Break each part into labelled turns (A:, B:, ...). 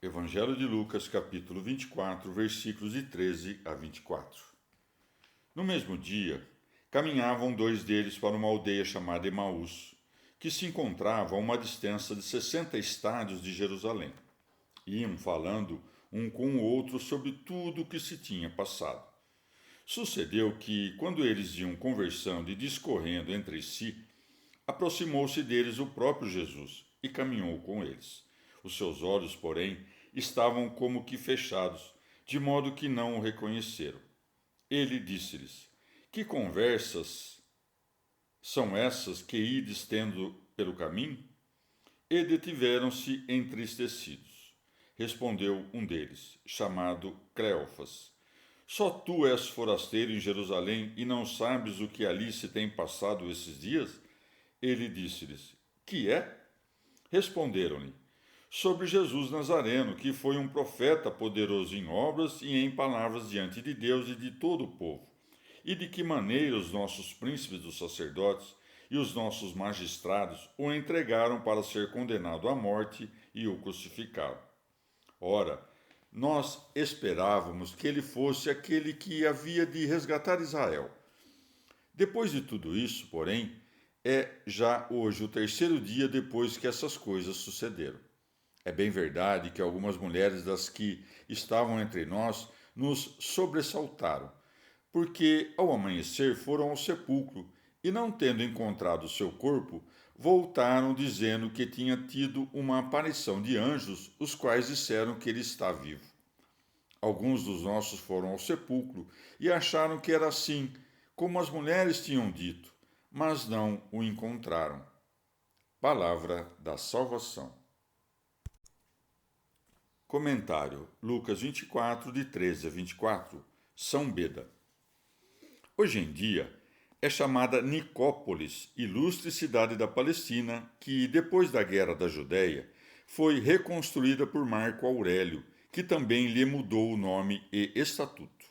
A: Evangelho de Lucas, capítulo 24, versículos de 13 a 24. No mesmo dia, caminhavam dois deles para uma aldeia chamada Emaús, que se encontrava a uma distância de 60 estádios de Jerusalém. Iam falando um com o outro sobre tudo o que se tinha passado. Sucedeu que, quando eles iam conversando e discorrendo entre si, aproximou-se deles o próprio Jesus e caminhou com eles. Os seus olhos, porém, estavam como que fechados, de modo que não o reconheceram. Ele disse-lhes: Que conversas são essas que ides tendo pelo caminho? E detiveram-se entristecidos. Respondeu um deles, chamado Cleofas: Só tu és forasteiro em Jerusalém e não sabes o que ali se tem passado esses dias? Ele disse-lhes: Que é? Responderam-lhe: Sobre Jesus Nazareno, que foi um profeta poderoso em obras e em palavras diante de Deus e de todo o povo, e de que maneira os nossos príncipes dos sacerdotes e os nossos magistrados o entregaram para ser condenado à morte e o crucificaram. Ora, nós esperávamos que ele fosse aquele que havia de resgatar Israel. Depois de tudo isso, porém, é já hoje o terceiro dia depois que essas coisas sucederam. É bem verdade que algumas mulheres das que estavam entre nós nos sobressaltaram, porque ao amanhecer foram ao sepulcro e, não tendo encontrado seu corpo, voltaram dizendo que tinha tido uma aparição de anjos, os quais disseram que ele está vivo. Alguns dos nossos foram ao sepulcro e acharam que era assim, como as mulheres tinham dito, mas não o encontraram. Palavra da salvação. Comentário: Lucas 24, de 13 a 24, São Beda. Hoje em dia é chamada Nicópolis, ilustre cidade da Palestina, que, depois da Guerra da Judéia, foi reconstruída por Marco Aurélio, que também lhe mudou o nome e estatuto.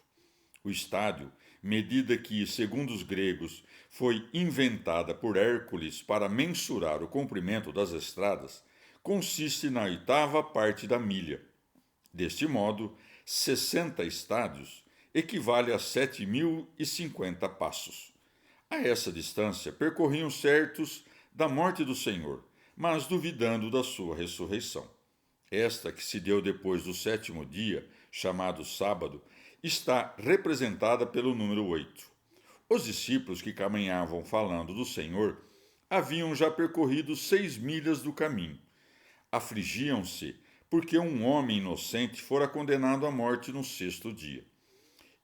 A: O estádio, medida que, segundo os gregos, foi inventada por Hércules para mensurar o comprimento das estradas, consiste na oitava parte da milha. Deste modo, 60 estádios equivale a 7.050 passos. A essa distância percorriam certos da morte do Senhor, mas duvidando da sua ressurreição. Esta, que se deu depois do sétimo dia, chamado sábado, está representada pelo número 8. Os discípulos que caminhavam falando do Senhor haviam já percorrido 6 milhas do caminho. Afligiam-se porque um homem inocente fora condenado à morte no sexto dia.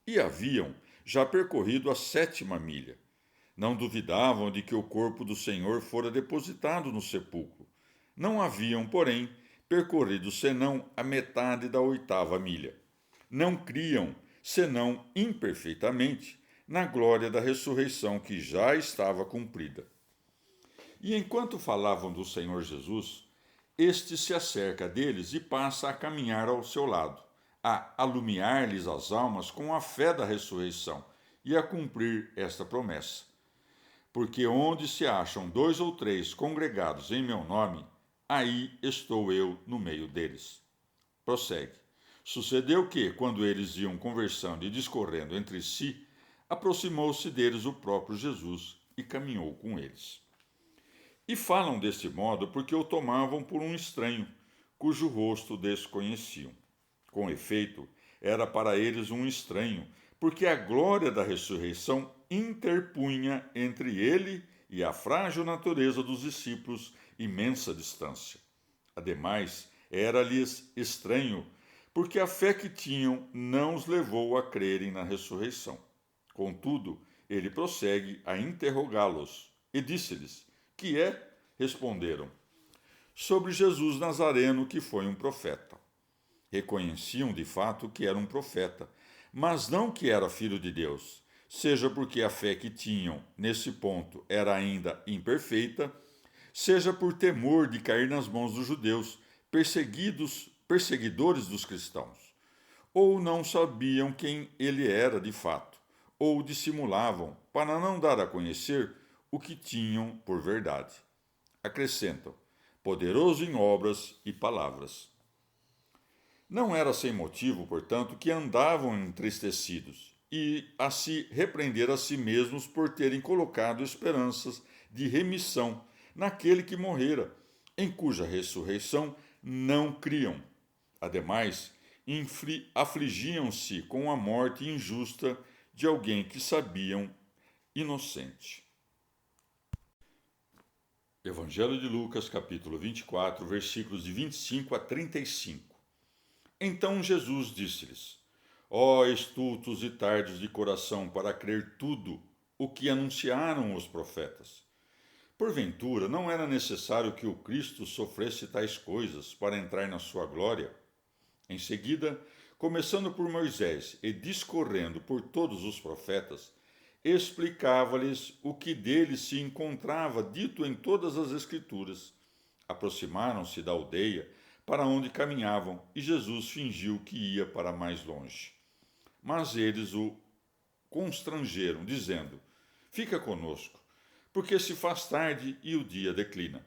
A: E haviam já percorrido a 7ª milha. Não duvidavam de que o corpo do Senhor fora depositado no sepulcro. Não haviam, porém, percorrido senão a metade da 8ª milha. Não criam, senão imperfeitamente, na glória da ressurreição que já estava cumprida. E enquanto falavam do Senhor Jesus, este se acerca deles e passa a caminhar ao seu lado, a alumiar-lhes as almas com a fé da ressurreição e a cumprir esta promessa. Porque onde se acham 2 ou 3 congregados em meu nome, aí estou eu no meio deles. Prossegue. Sucedeu que, quando eles iam conversando e discorrendo entre si, aproximou-se deles o próprio Jesus e caminhou com eles. E falam deste modo porque o tomavam por um estranho, cujo rosto desconheciam. Com efeito, era para eles um estranho, porque a glória da ressurreição interpunha entre ele e a frágil natureza dos discípulos imensa distância. Ademais, era-lhes estranho, porque a fé que tinham não os levou a crerem na ressurreição. Contudo, ele prossegue a interrogá-los e disse-lhes: Que é? Responderam: Sobre Jesus Nazareno, que foi um profeta. Reconheciam de fato que era um profeta, mas não que era filho de Deus, seja porque a fé que tinham nesse ponto era ainda imperfeita, seja por temor de cair nas mãos dos judeus, perseguidores dos cristãos. Ou não sabiam quem ele era de fato, ou dissimulavam para não dar a conhecer o que tinham por verdade. Acrescentam: poderoso em obras e palavras. Não era sem motivo, portanto, que andavam entristecidos e a se repreender a si mesmos por terem colocado esperanças de remissão naquele que morrera, em cuja ressurreição não criam. Ademais, afligiam-se com a morte injusta de alguém que sabiam inocente. Evangelho de Lucas, capítulo 24, versículos de 25 a 35. Então Jesus disse-lhes: Ó estultos e tardos de coração para crer tudo o que anunciaram os profetas. Porventura, não era necessário que o Cristo sofresse tais coisas para entrar na sua glória? Em seguida, começando por Moisés e discorrendo por todos os profetas, explicava-lhes o que dele se encontrava dito em todas as Escrituras. Aproximaram-se da aldeia para onde caminhavam e Jesus fingiu que ia para mais longe. Mas eles o constrangeram, dizendo: Fica conosco, porque se faz tarde e o dia declina.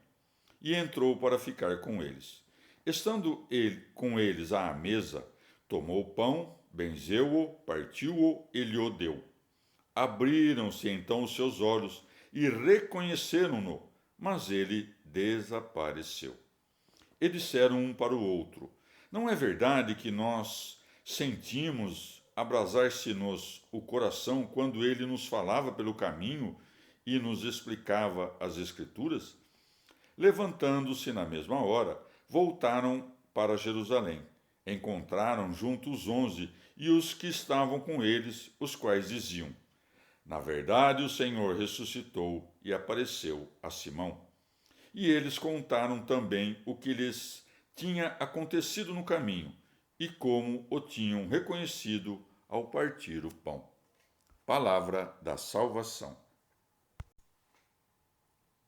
A: E entrou para ficar com eles. Estando ele com eles à mesa, tomou o pão, benzeu-o, partiu-o e lhe o deu. Abriram-se então os seus olhos e reconheceram-no, mas ele desapareceu. E disseram um para o outro: Não é verdade que nós sentimos abrasar-se-nos o coração quando ele nos falava pelo caminho e nos explicava as Escrituras? Levantando-se na mesma hora, voltaram para Jerusalém. Encontraram junto os 11 e os que estavam com eles, os quais diziam: Na verdade, o Senhor ressuscitou e apareceu a Simão. E eles contaram também o que lhes tinha acontecido no caminho e como o tinham reconhecido ao partir o pão. Palavra da salvação.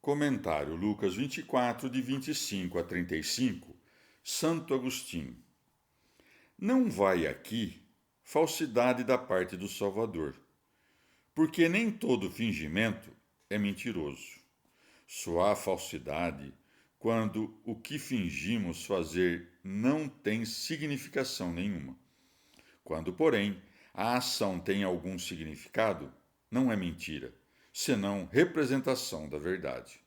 A: Comentário Lucas 24, de 25 a 35. Santo Agostinho. Não vai aqui falsidade da parte do Salvador, porque nem todo fingimento é mentiroso. Só há falsidade quando o que fingimos fazer não tem significação nenhuma. Quando, porém, a ação tem algum significado, não é mentira, senão representação da verdade.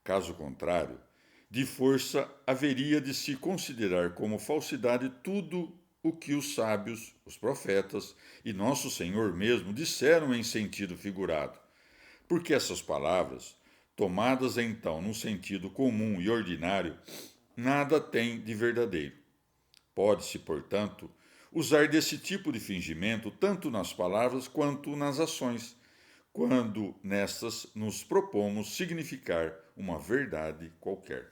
A: Caso contrário, de força haveria de se considerar como falsidade tudo o que os sábios, os profetas e nosso Senhor mesmo disseram em sentido figurado, porque essas palavras, tomadas então no sentido comum e ordinário, nada têm de verdadeiro. Pode-se, portanto, usar desse tipo de fingimento tanto nas palavras quanto nas ações, quando nestas nos propomos significar uma verdade qualquer.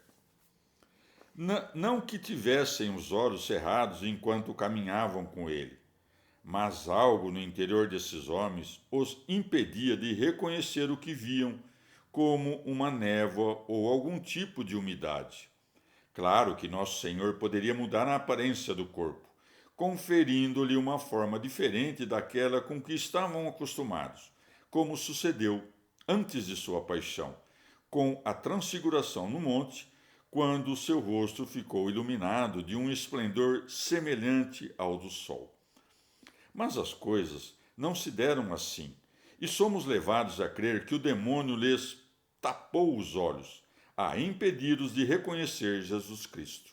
A: Não que tivessem os olhos cerrados enquanto caminhavam com ele, mas algo no interior desses homens os impedia de reconhecer o que viam como uma névoa ou algum tipo de umidade. Claro que nosso Senhor poderia mudar a aparência do corpo, conferindo-lhe uma forma diferente daquela com que estavam acostumados, como sucedeu antes de sua paixão, com a transfiguração no monte, quando seu rosto ficou iluminado de um esplendor semelhante ao do sol. Mas as coisas não se deram assim, e somos levados a crer que o demônio lhes tapou os olhos, a impedi-los de reconhecer Jesus Cristo.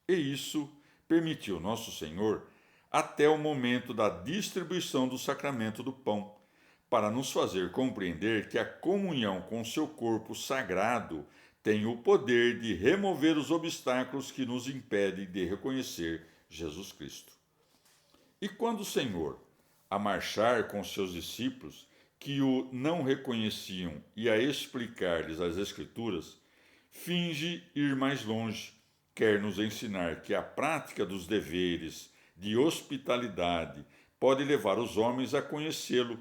A: E isso permitiu nosso Senhor até o momento da distribuição do sacramento do pão, para nos fazer compreender que a comunhão com seu corpo sagrado tem o poder de remover os obstáculos que nos impedem de reconhecer Jesus Cristo. E quando o Senhor, a marchar com seus discípulos, que o não reconheciam, e a explicar-lhes as Escrituras, finge ir mais longe, quer nos ensinar que a prática dos deveres de hospitalidade pode levar os homens a conhecê-lo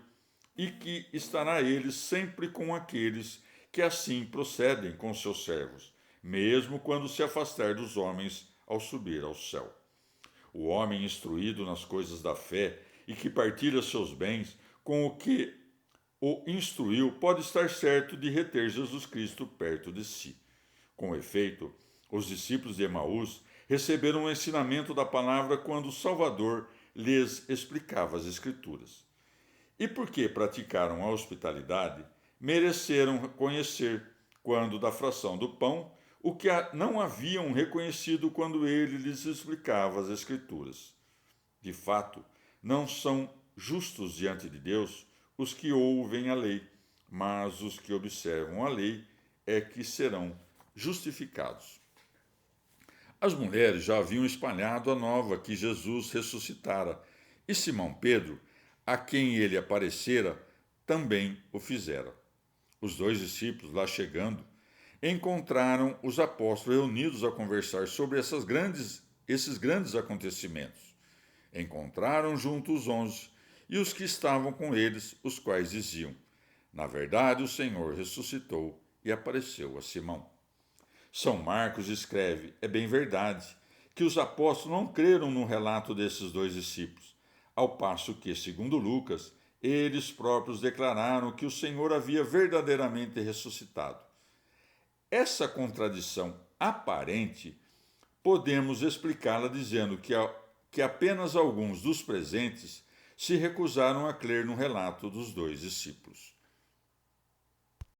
A: e que estará ele sempre com aqueles que assim procedem com seus servos, mesmo quando se afastar dos homens ao subir ao céu. O homem instruído nas coisas da fé e que partilha seus bens com o que o instruiu pode estar certo de reter Jesus Cristo perto de si. Com efeito, os discípulos de Emaús receberam o ensinamento da palavra quando o Salvador lhes explicava as Escrituras. E porque praticaram a hospitalidade, mereceram conhecer, quando da fração do pão, o que não haviam reconhecido quando ele lhes explicava as Escrituras. De fato, não são justos diante de Deus os que ouvem a lei, mas os que observam a lei é que serão justificados. As mulheres já haviam espalhado a nova que Jesus ressuscitara, e Simão Pedro, a quem ele aparecera, também o fizera. Os dois discípulos, lá chegando, encontraram os apóstolos reunidos a conversar sobre esses grandes acontecimentos. Encontraram junto os 11 e os que estavam com eles, os quais diziam: na verdade, o Senhor ressuscitou e apareceu a Simão. São Marcos escreve: é bem verdade que os apóstolos não creram no relato desses dois discípulos, ao passo que, segundo Lucas, eles próprios declararam que o Senhor havia verdadeiramente ressuscitado. Essa contradição aparente podemos explicá-la dizendo que apenas alguns dos presentes se recusaram a crer no relato dos dois discípulos.